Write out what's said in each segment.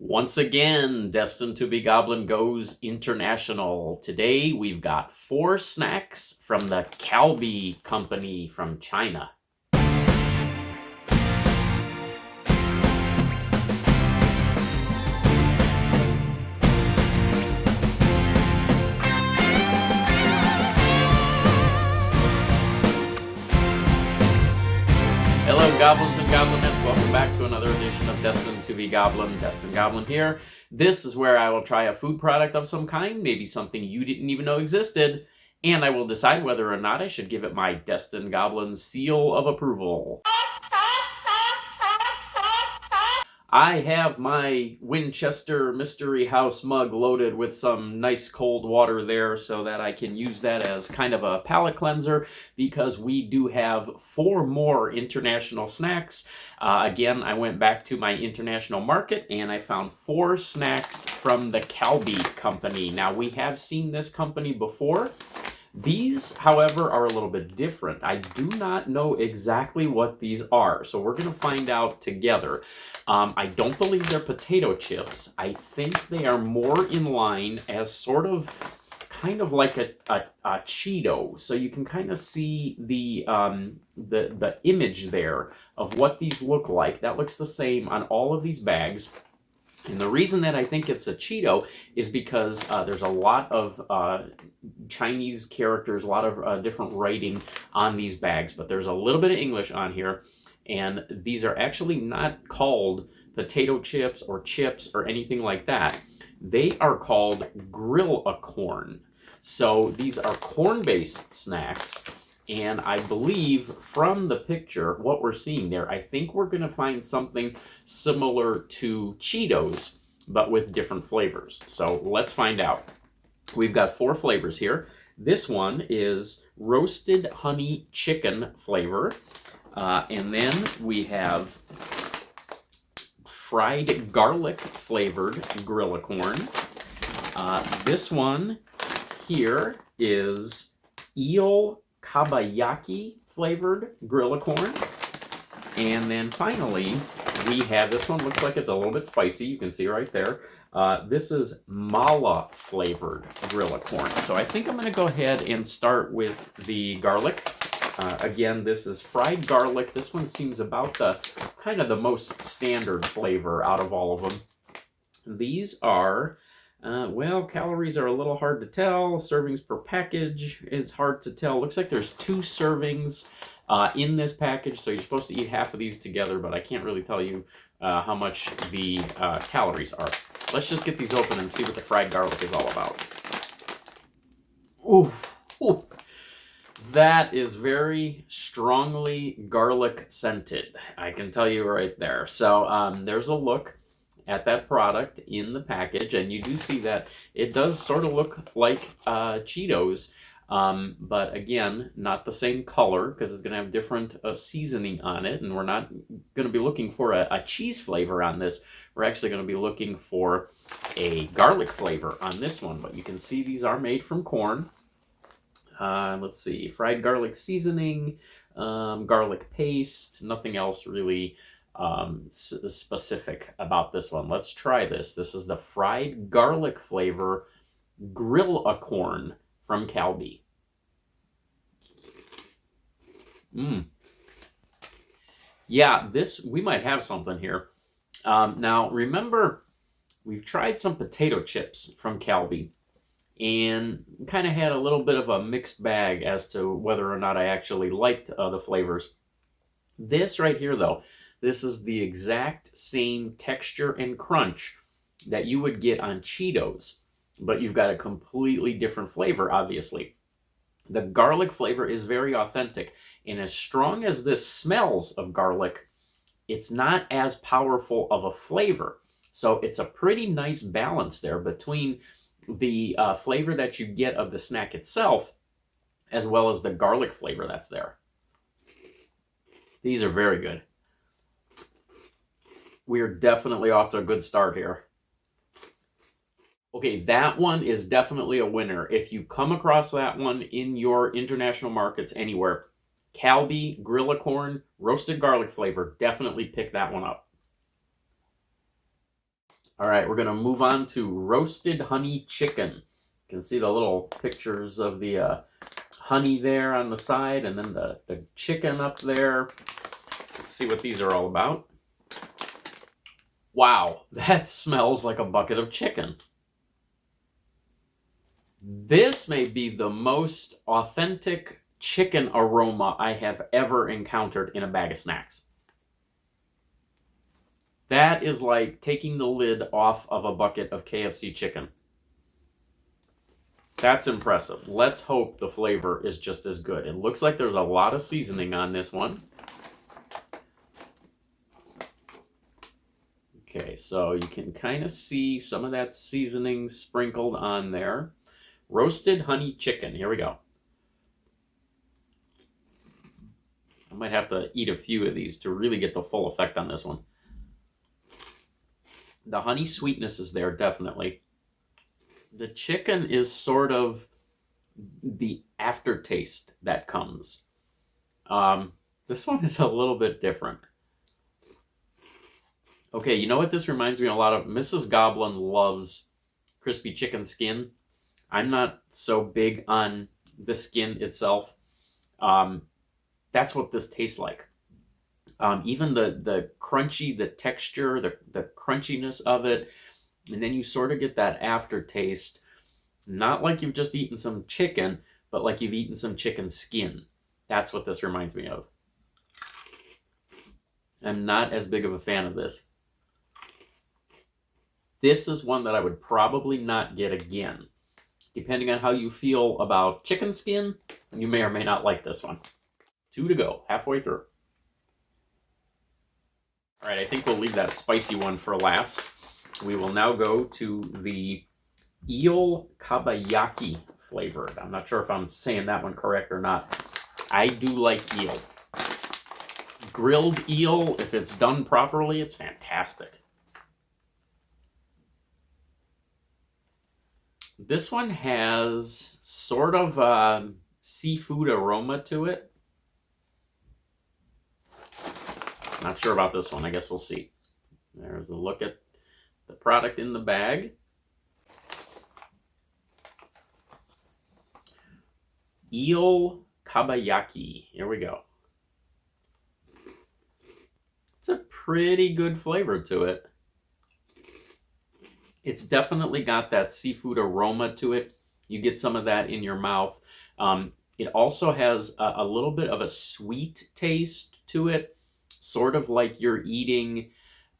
Once again, Destined to be Goblin goes international. Today we've got 4 snacks from the Calbee company from China. Hello, Goblins and Goblinettes. Welcome back to another edition of Destined to be Goblin. Destined Goblin here. This is where I will try a food product of some kind, maybe something you didn't even know existed, and I will decide whether or not I should give it my Destined Goblin seal of approval. I have my Winchester Mystery House mug loaded with some nice cold water there so that I can use that as kind of a palate cleanser because we do have 4 more international snacks. Again, I went back to my international market and I found 4 snacks from the Calbee company. Now, we have seen this company before. These, however, are a little bit different. I do not know exactly what these are, so we're going to find out together. I don't believe they're potato chips. I think they are more in line as sort of kind of like a Cheeto. So you can kind of see the image there of what these look like. That looks the same on all of these bags. And the reason that I think it's a Cheeto is because there's a lot of Chinese characters, a lot of different writing on these bags, but there's a little bit of English on here. And these are actually not called potato chips or anything like that. They are called Grill-A-Corn. So these are corn-based snacks. And I believe from the picture, what we're seeing there, I think we're going to find something similar to Cheetos, but with different flavors. So let's find out. We've got 4 flavors here. This one is roasted honey chicken flavor. And then we have fried garlic flavored Grill-A-Corn. This one here is eel kabayaki flavored Grill-A-Corn. And then finally, we have, this one looks like it's a little bit spicy. You can see right there. This is mala flavored Grill-A-Corn. So I think I'm going to go ahead and start with the garlic. Again, this is fried garlic. This one seems about the kind of the most standard flavor out of all of them. These are, well, calories are a little hard to tell. Servings per package is hard to tell. Looks like there's 2 servings in this package, so you're supposed to eat half of these together, but I can't really tell you how much the calories are. Let's just get these open and see what the fried garlic is all about. Ooh, ooh. That is very strongly garlic scented. I can tell you right there. So there's a look at that product in the package, and you do see that it does sort of look like Cheetos, but again, not the same color because it's going to have different seasoning on it, and we're not going to be looking for a cheese flavor on this. We're actually going to be looking for a garlic flavor on this one, but you can see these are made from corn. Let's see, fried garlic seasoning, garlic paste, nothing else really specific about this one. Let's try this. This is the fried garlic flavor Grill-A-Corn from Calbee. Yeah, we might have something here. Now, remember, we've tried some potato chips from Calbee and kind of had a little bit of a mixed bag as to whether or not I actually liked the flavors. This right here, though, this is the exact same texture and crunch that you would get on Cheetos, but you've got a completely different flavor, obviously. The garlic flavor is very authentic, and as strong as this smells of garlic, it's not as powerful of a flavor. So it's a pretty nice balance there between the flavor that you get of the snack itself, as well as the garlic flavor that's there. These are very good. We are definitely off to a good start here. Okay, that one is definitely a winner. If you come across that one in your international markets anywhere, Calbee Grill-A-Corn roasted garlic flavor, definitely pick that one up. All right, we're going to move on to roasted honey chicken. You can see the little pictures of the honey there on the side, and then the chicken up there. Let's see what these are all about. Wow, that smells like a bucket of chicken. This may be the most authentic chicken aroma I have ever encountered in a bag of snacks. That is like taking the lid off of a bucket of KFC chicken. That's impressive. Let's hope the flavor is just as good. It looks like there's a lot of seasoning on this one. Okay, so you can kind of see some of that seasoning sprinkled on there. Roasted honey chicken. Here we go. I might have to eat a few of these to really get the full effect on this one. The honey sweetness is there, definitely. The chicken is sort of the aftertaste that comes. This one is a little bit different. Okay, you know what this reminds me a lot of? Mrs. Goblin loves crispy chicken skin. I'm not so big on the skin itself. That's what this tastes like. Even the crunchy, the texture, the crunchiness of it, and then you sort of get that aftertaste, not like you've just eaten some chicken, but like you've eaten some chicken skin. That's what this reminds me of. I'm not as big of a fan of this. This is one that I would probably not get again. Depending on how you feel about chicken skin, you may or may not like this one. 2 to go, halfway through. All right, I think we'll leave that spicy one for last. We will now go to the eel kabayaki flavored. I'm not sure if I'm saying that one correct or not. I do like eel. Grilled eel, if it's done properly, it's fantastic. This one has sort of a seafood aroma to it. Not sure about this one. I guess we'll see. There's a look at the product in the bag. Eel kabayaki. Here we go. It's a pretty good flavor to it. It's definitely got that seafood aroma to it. You get some of that in your mouth. It also has a little bit of a sweet taste to it, sort of like you're eating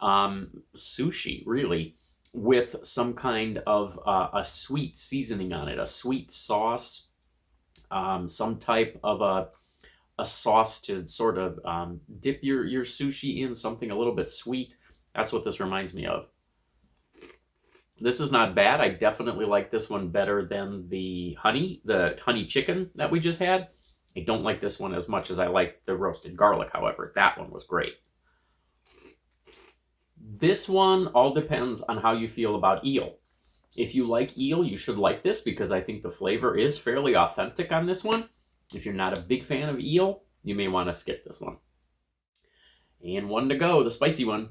sushi, really, with some kind of a sweet seasoning on it, a sweet sauce, some type of a sauce to sort of dip your sushi in, something a little bit sweet. That's what this reminds me of. This is not bad. I definitely like this one better than the honey chicken that we just had. I don't like this one as much as I like the roasted garlic, however. That one was great. This one all depends on how you feel about eel. If you like eel, you should like this because I think the flavor is fairly authentic on this one. If you're not a big fan of eel, you may want to skip this one. And 1 to go, the spicy one.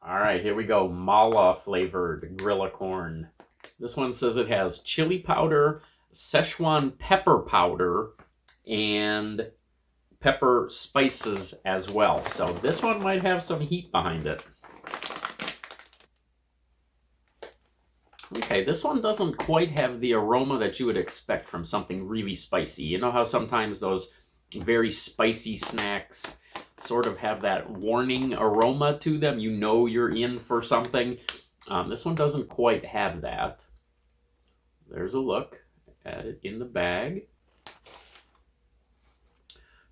All right, here we go. Mala flavored Grill-A-Corn. This one says it has chili powder, Szechuan pepper powder, and pepper spices as well. So this one might have some heat behind it. Okay, this one doesn't quite have the aroma that you would expect from something really spicy. You know how sometimes those very spicy snacks sort of have that warning aroma to them? You know you're in for something. This one doesn't quite have that. There's a look at it in the bag.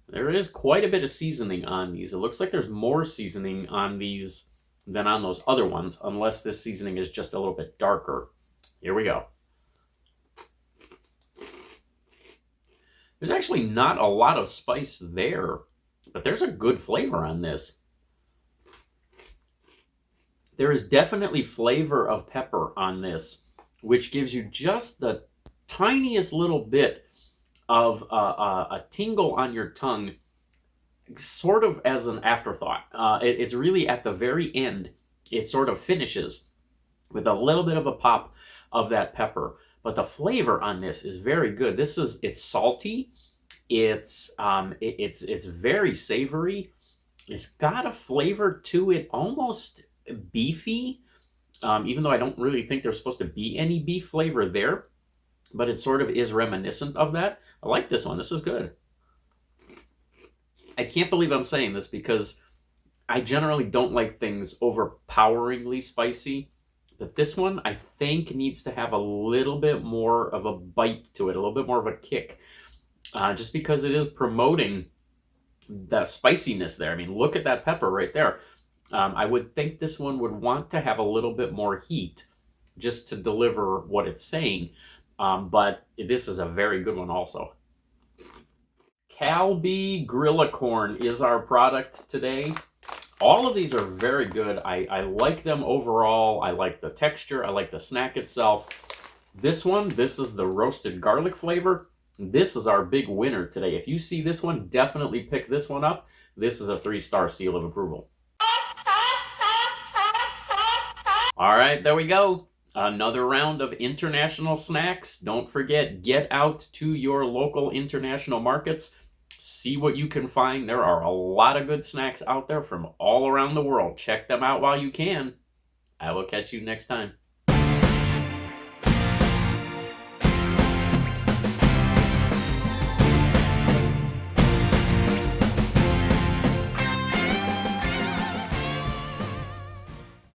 There is quite a bit of seasoning on these. It looks like there's more seasoning on these than on those other ones, unless this seasoning is just a little bit darker. Here we go. There's actually not a lot of spice there, but there's a good flavor on this. There is definitely flavor of pepper on this, which gives you just the tiniest little bit of a tingle on your tongue, sort of as an afterthought. It's really at the very end. it sort of finishes with a little bit of a pop of that pepper. But the flavor on this is very good. It's salty. It's very savory. It's got a flavor to it, almost beefy, even though I don't really think there's supposed to be any beef flavor there, but it sort of is reminiscent of that. I like this one. This is good. I can't believe I'm saying this because I generally don't like things overpoweringly spicy, but this one I think needs to have a little bit more of a bite to it, a little bit more of a kick, just because it is promoting the spiciness there. I mean, look at that pepper right there. I would think this one would want to have a little bit more heat just to deliver what it's saying, but this is a very good one also. Calbee Grill is our product today. All of these are very good. I like them overall. I like the texture. I like the snack itself. This is the roasted garlic flavor. This is our big winner today. If you see this one, definitely pick this one up. This is a 3-star seal of approval. All right, there we go. Another round of international snacks. Don't forget, get out to your local international markets. See what you can find. There are a lot of good snacks out there from all around the world. Check them out while you can. I will catch you next time.